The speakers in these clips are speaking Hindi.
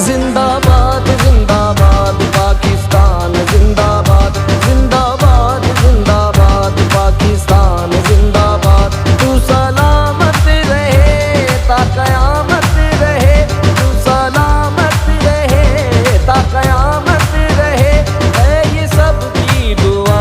जिंदाबाद जिंदाबाद पाकिस्तान जिंदाबाद, जिंदाबाद जिंदाबाद पाकिस्तान जिंदाबाद। तू सलामत रहे ता कयामत रहे, तू सलामत रहे ता कयामत रहे, है ये सबकी दुआ।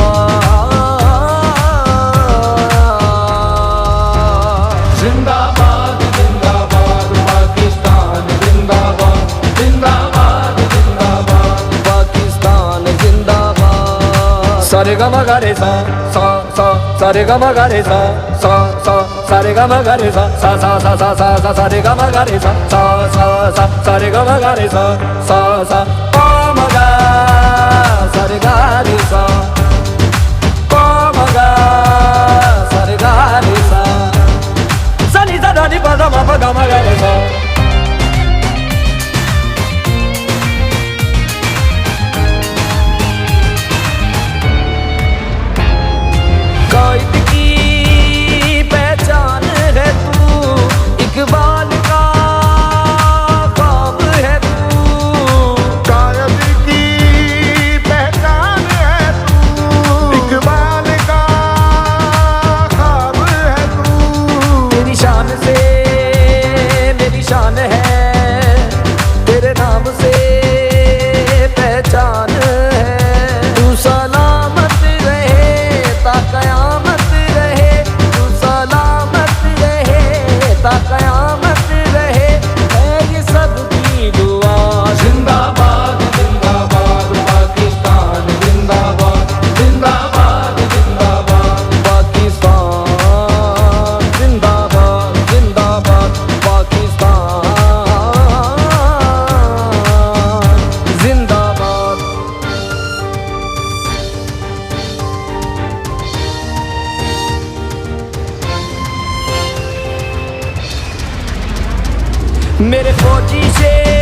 जिंदाबाद जिंदाबाद पाकिस्तान जिंदाबाद, जिंदाबाद जिंदाबाद पाकिस्तान जिंदाबाद। सारे गा मा गा रे सा सा सा, सारे गा मा गा रे सा सा सा, सारे गा मा गा रे सा सा सा सा सा सा सा, सारे गा मा गा रे सा सा सा सा, सारे गा मा गा रे सा सा सा, पा मा गा सारे गा रे सा, पा मा गा सारे गा रे सा, सा नि सा दा नि पा दा मा पा गा मा गा रे सा। कायद की पहचान है तू, इकबाल का ख्वाब है तू। कायद की पहचान है तू, इकबाल का ख्वाब है तू। तेरी शान से मेरी शान है, तेरे नाम से पहचान है। तू सलामत रहे ता कयामत रहे, तू सलामत रहे ता कयामत रहे, है ये सबकी दुआ। जिंदाबाद जिंदाबाद पाकिस्तान जिंदाबाद, जिंदाबाद जिंदाबाद पाकिस्तान जिंदाबाद, जिंदाबाद पाकिस्तान जिंदाबाद। मेरे फौजी शेर